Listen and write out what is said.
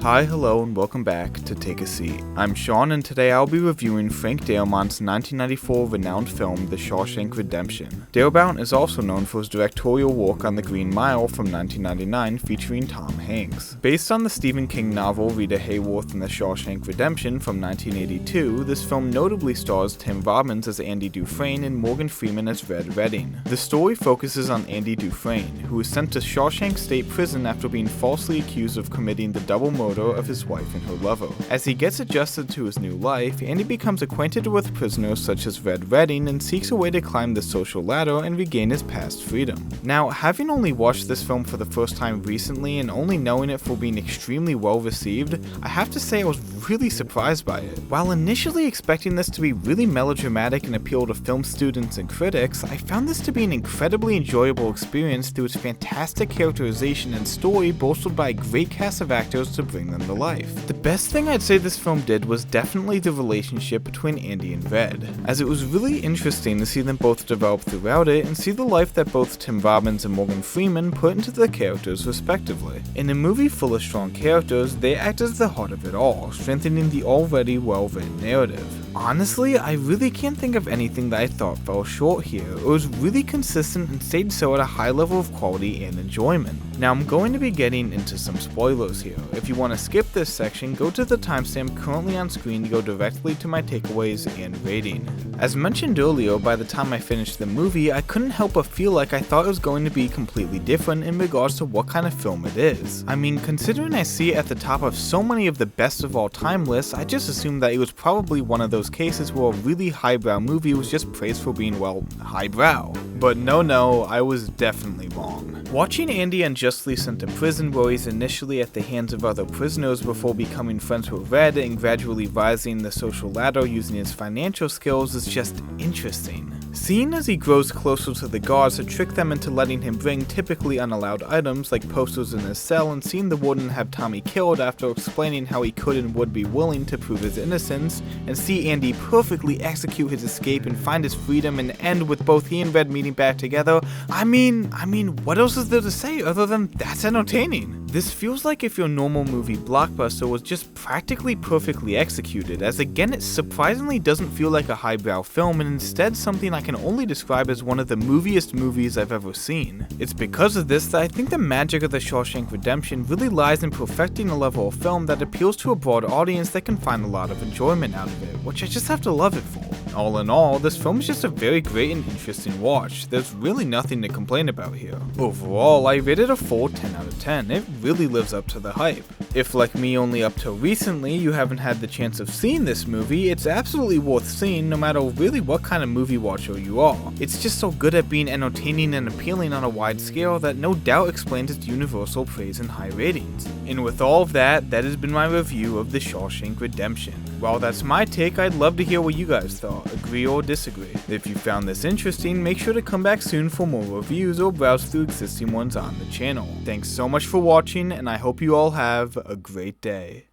Hi, hello, and welcome back to Take a Seat. I'm Sean, and today I'll be reviewing Frank Darabont's 1994 renowned film, The Shawshank Redemption. Darabont is also known for his directorial work on The Green Mile from 1999 featuring Tom Hanks. Based on the Stephen King novel Rita Hayworth and The Shawshank Redemption from 1982, this film notably stars Tim Robbins as Andy Dufresne and Morgan Freeman as Red Redding. The story focuses on Andy Dufresne, who was sent to Shawshank State Prison after being falsely accused of committing the double murder of his wife and her lover. As he gets adjusted to his new life, Andy becomes acquainted with prisoners such as Red Redding and seeks a way to climb the social ladder and regain his past freedom. Now, having only watched this film for the first time recently and only knowing it for being extremely well received, I have to say I was really surprised by it. While initially expecting this to be really melodramatic and appeal to film students and critics, I found this to be an incredibly enjoyable experience through its fantastic characterization and story bolstered by a great cast of actors to bring them to life. The best thing I'd say this film did was definitely the relationship between Andy and Red, as it was really interesting to see them both develop throughout it and see the life that both Tim Robbins and Morgan Freeman put into the characters respectively. In a movie full of strong characters, they act as the heart of it all, strengthening the already well-written narrative. Honestly, I really can't think of anything that I thought fell short here. It was really consistent and stayed so at a high level of quality and enjoyment. Now I'm going to be getting into some spoilers here. If you want to skip this section, go to the timestamp currently on screen to go directly to my takeaways and rating. As mentioned earlier, by the time I finished the movie, I couldn't help but feel like I thought it was going to be completely different in regards to what kind of film it is. I mean, considering I see it at the top of so many of the best of all time lists, I just assumed that it was probably one of those cases where a really highbrow movie was just praised for being, well, highbrow. But no, I was definitely wrong. Watching Andy unjustly sent to prison where he's initially at the hands of other prisoners before becoming friends with Red and gradually rising the social ladder using his financial skills is just interesting. Seeing as he grows closer to the guards to trick them into letting him bring typically unallowed items like posters in his cell, and seeing the warden have Tommy killed after explaining how he could and would be willing to prove his innocence, and see Andy perfectly execute his escape and find his freedom and end with both he and Red meeting back together, I mean, what else is there to say other than that's entertaining? This feels like if your normal movie blockbuster was just practically perfectly executed, as again it surprisingly doesn't feel like a highbrow film and instead something I can only describe as one of the moviest movies I've ever seen. It's because of this that I think the magic of The Shawshank Redemption really lies in perfecting a level of film that appeals to a broad audience that can find a lot of enjoyment out of it, which I just have to love it for. All in all, this film is just a very great and interesting watch. There's really nothing to complain about here. Overall, I rated a full 10 out of 10. It really lives up to the hype. If, like me, only up till recently, you haven't had the chance of seeing this movie, it's absolutely worth seeing no matter really what kind of movie watcher you are. It's just so good at being entertaining and appealing on a wide scale that no doubt explains its universal praise and high ratings. And with all of that, that has been my review of The Shawshank Redemption. While that's my take, I'd love to hear what you guys thought, agree or disagree. If you found this interesting, make sure to come back soon for more reviews or browse through existing ones on the channel. Thanks so much for watching, and I hope you all have a great day.